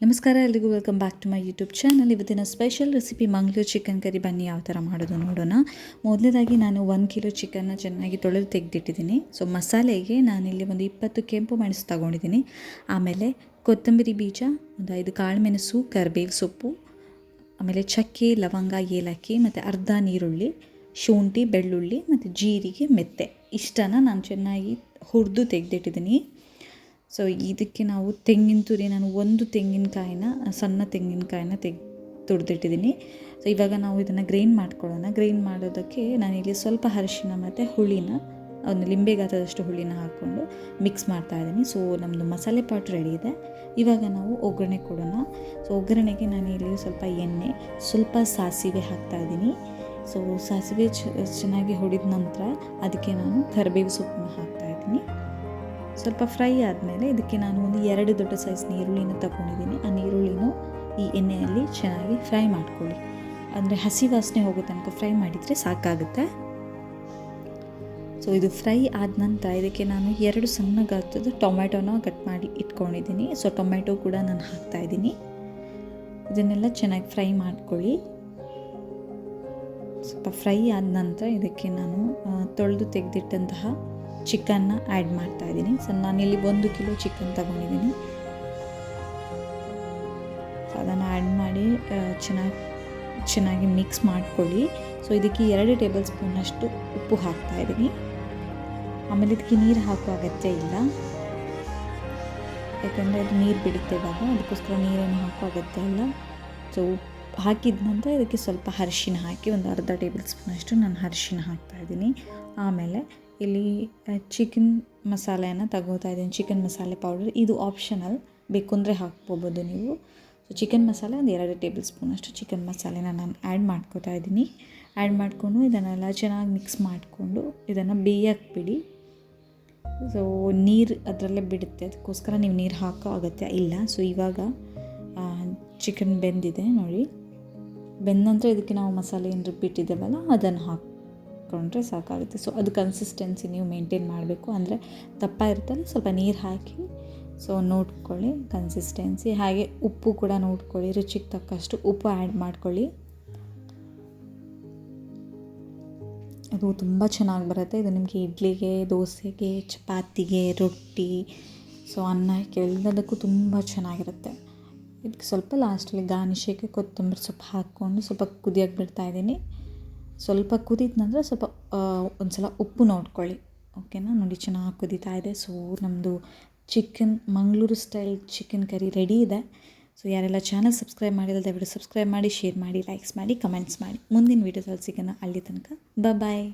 ನಮಸ್ಕಾರ ಎಲ್ರಿಗೂ, welcome back to my YouTube channel. ಇವತ್ತಿನ special recipe Mangaluru chicken curry. ಬನ್ನಿ ಯಾವ ಥರ ಮಾಡೋದು ನೋಡೋಣ. ಮೊದಲನೇದಾಗಿ ನಾನು 1 ಕಿಲೋ ಚಿಕನ್ನ ಚೆನ್ನಾಗಿ ತೊಳೆದು ತೆಗೆದಿಟ್ಟಿದ್ದೀನಿ. ಸೊ ಮಸಾಲೆಗೆ ನಾನಿಲ್ಲಿ ಒಂದು 20 ಕೆಂಪು ಮೆಣಸು ತೊಗೊಂಡಿದ್ದೀನಿ. ಆಮೇಲೆ ಕೊತ್ತಂಬರಿ ಬೀಜ, ಒಂದು 5 ಕಾಳು ಮೆಣಸು, ಕರಿಬೇವು ಸೊಪ್ಪು, ಆಮೇಲೆ ಚಕ್ಕೆ, ಲವಂಗ, ಏಲಕ್ಕಿ ಮತ್ತು ಅರ್ಧ ನೀರುಳ್ಳಿ, ಶುಂಠಿ, ಬೆಳ್ಳುಳ್ಳಿ ಮತ್ತು ಜೀರಿಗೆ, ಮೆತ್ತೆ ಇಷ್ಟನ್ನು ನಾನು ಚೆನ್ನಾಗಿ ಹುರಿದು ತೆಗೆದಿಟ್ಟಿದ್ದೀನಿ. ಸೊ ಇದಕ್ಕೆ ನಾವು ತೆಂಗಿನ ತುರಿ, ನಾನು ಒಂದು ತೆಂಗಿನಕಾಯಿನ, ಸಣ್ಣ ತೆಂಗಿನಕಾಯಿನ ತುರಿದಿಟ್ಟಿದ್ದೀನಿ. ಸೊ ಇವಾಗ ನಾವು ಇದನ್ನು ಗ್ರೈಂಡ್ ಮಾಡ್ಕೊಳ್ಳೋಣ. ಗ್ರೈಂಡ್ ಮಾಡೋದಕ್ಕೆ ನಾನಿಲ್ಲಿ ಸ್ವಲ್ಪ ಅರಿಶಿನ ಮತ್ತು ಹುಳಿನ, ಒಂದು ಲಿಂಬೆಗಾತದಷ್ಟು ಹುಳಿನ ಹಾಕ್ಕೊಂಡು ಮಿಕ್ಸ್ ಮಾಡ್ತಾಯಿದ್ದೀನಿ. ಸೊ ನಮ್ಮದು ಮಸಾಲೆ ಪಾಟ್ ರೆಡಿ ಇದೆ. ಇವಾಗ ನಾವು ಒಗ್ಗರಣೆ ಕೊಡೋಣ. ಸೊ ಒಗ್ಗರಣೆಗೆ ನಾನು ಇಲ್ಲಿ ಸ್ವಲ್ಪ ಎಣ್ಣೆ, ಸ್ವಲ್ಪ ಸಾಸಿವೆ ಹಾಕ್ತಾಯಿದ್ದೀನಿ. ಸೊ ಸಾಸಿವೆ ಚೆನ್ನಾಗಿ ಹೊಡೆದ ನಂತರ ಅದಕ್ಕೆ ನಾನು ಕರಿಬೇವು ಸೊಪ್ಪನ್ನು ಹಾಕ್ತಾಯಿದ್ದೀನಿ. ಸ್ವಲ್ಪ ಫ್ರೈ ಆದಮೇಲೆ ಇದಕ್ಕೆ ನಾನು ಒಂದು 2 ದೊಡ್ಡ ಸೈಜ್ ಈರುಳ್ಳಿನ ತಗೊಂಡಿದ್ದೀನಿ. ಆ ಈರುಳ್ಳಿನೂ ಈ ಎಣ್ಣೆಯಲ್ಲಿ ಚೆನ್ನಾಗಿ ಫ್ರೈ ಮಾಡ್ಕೊಳ್ಳಿ. ಅಂದರೆ ಹಸಿ ವಾಸನೆ ಹೋಗೋ ತನಕ ಫ್ರೈ ಮಾಡಿದರೆ ಸಾಕಾಗುತ್ತೆ. ಸೊ ಇದು ಫ್ರೈ ಆದ ನಂತರ ಇದಕ್ಕೆ ನಾನು 2 ಸಣ್ಣ ಗಾತ್ರದ ಟೊಮೆಟೊನ ಕಟ್ ಮಾಡಿ ಇಟ್ಕೊಂಡಿದ್ದೀನಿ. ಸೊ ಟೊಮೆಟೊ ಕೂಡ ನಾನು ಹಾಕ್ತಾಯಿದ್ದೀನಿ. ಇದನ್ನೆಲ್ಲ ಚೆನ್ನಾಗಿ ಫ್ರೈ ಮಾಡ್ಕೊಳ್ಳಿ. ಸ್ವಲ್ಪ ಫ್ರೈ ಆದ ನಂತರ ಇದಕ್ಕೆ ನಾನು ತೊಳೆದು ತೆಗೆದಿಟ್ಟಂತಹ ಚಿಕನ್ನ ಆ್ಯಡ್ ಮಾಡ್ತಾಯಿದ್ದೀನಿ. ಸೊ ನಾನಿಲ್ಲಿ 1 ಕಿಲೋ ಚಿಕನ್ ತಗೊಂಡಿದ್ದೀನಿ. ಸೊ ಅದನ್ನು ಆ್ಯಡ್ ಮಾಡಿ ಚೆನ್ನಾಗಿ ಮಿಕ್ಸ್ ಮಾಡ್ಕೊಳ್ಳಿ. ಸೊ ಇದಕ್ಕೆ 2 ಟೇಬಲ್ ಸ್ಪೂನಷ್ಟು ಉಪ್ಪು ಹಾಕ್ತಾಯಿದ್ದೀನಿ. ಆಮೇಲೆ ಇದಕ್ಕೆ ನೀರು ಹಾಕೋ ಅಗತ್ಯ ಇಲ್ಲ, ಯಾಕಂದರೆ ಅದು ನೀರು ಬಿಡುತ್ತೆ ಇವಾಗ, ಅದಕ್ಕೋಸ್ಕರ ನೀರೇನು ಹಾಕೋ ಅಗತ್ಯ ಇಲ್ಲ. ಸೊ ಹಾಕಿದ ನಂತರ ಇದಕ್ಕೆ ಸ್ವಲ್ಪ ಅರಿಶಿನ ಹಾಕಿ, ಒಂದು ಅರ್ಧ ಟೇಬಲ್ ಸ್ಪೂನಷ್ಟು ನಾನು ಅರಿಶಿನ ಹಾಕ್ತಾಯಿದ್ದೀನಿ. ಆಮೇಲೆ ಇಲ್ಲಿ ಚಿಕನ್ ಮಸಾಲೆಯನ್ನು ತಗೋತಾ ಇದ್ದೀನಿ. ಚಿಕನ್ ಮಸಾಲೆ ಪೌಡರ್ ಇದು ಆಪ್ಷನಲ್, ಬೇಕು ಅಂದರೆ ಹಾಕ್ಕೋಬೋದು ನೀವು. ಸೊ ಚಿಕನ್ ಮಸಾಲೆ ಒಂದು 2 ಟೇಬಲ್ ಸ್ಪೂನಷ್ಟು ಚಿಕನ್ ಮಸಾಲೆನ ನಾನು ಆ್ಯಡ್ ಮಾಡ್ಕೋತಾ ಇದ್ದೀನಿ. ಆ್ಯಡ್ ಮಾಡಿಕೊಂಡು ಇದನ್ನೆಲ್ಲ ಚೆನ್ನಾಗಿ ಮಿಕ್ಸ್ ಮಾಡಿಕೊಂಡು ಇದನ್ನು ಬೇಯಕ್ಕೆ ಬಿಡಿ. ಸೊ ನೀರು ಅದರಲ್ಲೇ ಬಿಡುತ್ತೆ, ಅದಕ್ಕೋಸ್ಕರ ನೀವು ನೀರು ಹಾಕೋ ಅಗತ್ಯ ಇಲ್ಲ. ಸೊ ಇವಾಗ ಚಿಕನ್ ಬೆಂದಿದೆ ನೋಡಿ. ಬೆಂದ ನಂತರ ಇದಕ್ಕೆ ನಾವು ಮಸಾಲೆ ಏನು ರುಬ್ಬಿಟ್ಟಿದ್ದೇವಲ್ಲ ಅದನ್ನು ಹಾಕ್ಕೊಂಡ್ರೆ ಸಾಕಾಗುತ್ತೆ. ಸೊ ಅದು ಕನ್ಸಿಸ್ಟೆನ್ಸಿ ನೀವು ಮೇಂಟೈನ್ ಮಾಡಬೇಕು. ಅಂದರೆ ದಪ್ಪ ಇರುತ್ತಲ್ಲ, ಸ್ವಲ್ಪ ನೀರು ಹಾಕಿ ಸೊ ನೋಡ್ಕೊಳ್ಳಿ ಕನ್ಸಿಸ್ಟೆನ್ಸಿ. ಹಾಗೆ ಉಪ್ಪು ಕೂಡ ನೋಡ್ಕೊಳ್ಳಿ, ರುಚಿಗೆ ತಕ್ಕಷ್ಟು ಉಪ್ಪು ಆ್ಯಡ್ ಮಾಡ್ಕೊಳ್ಳಿ. ಅದು ತುಂಬ ಚೆನ್ನಾಗಿ ಬರುತ್ತೆ. ಇದು ನಿಮಗೆ ಇಡ್ಲಿಗೆ, ದೋಸೆಗೆ, ಚಪಾತಿಗೆ, ರೊಟ್ಟಿ, ಸೊ ಅನ್ನಕ್ಕೆ ಎಲ್ಲದಕ್ಕೂ ತುಂಬ ಚೆನ್ನಾಗಿರುತ್ತೆ. ಇದಕ್ಕೆ ಸ್ವಲ್ಪ ಲಾಸ್ಟಲ್ಲಿ ಗಾರ್ನಿಷಿಗೆ ಕೊತ್ತಂಬರಿ ಸೊಪ್ಪು ಹಾಕ್ಕೊಂಡು ಸ್ವಲ್ಪ ಕುದಿಯೋಕ್ಕೆ ಬಿಡ್ತಾಯಿದ್ದೀನಿ. ಸ್ವಲ್ಪ ಕುದಿದ ನಂತರ ಸ್ವಲ್ಪ ಒಂದು ಸಲ ಉಪ್ಪು ನೋಡ್ಕೊಳ್ಳಿ. ಓಕೆನಾ, ನೋಡಿ ಚೆನ್ನಾಗಿ ಕುದೀತಾ ಇದೆ. ಸೊ ನಮ್ಮದು chicken Mangaluru style chicken curry ready ಇದೆ. ಸೊ ಯಾರೆಲ್ಲ ಚಾನಲ್ ಸಬ್ಸ್ಕ್ರೈಬ್ ಮಾಡಿಲ್ಲ ದಯವಿಟ್ಟು ಸಬ್ಸ್ಕ್ರೈಬ್ ಮಾಡಿ, ಶೇರ್ ಮಾಡಿ, ಲೈಕ್ಸ್ ಮಾಡಿ, ಕಮೆಂಟ್ಸ್ ಮಾಡಿ. ಮುಂದಿನ ವೀಡಿಯೋದಲ್ಲಿ ಸಿಗೋಣ. ಅಲ್ಲಿ ತನಕ ಬಾಯ್.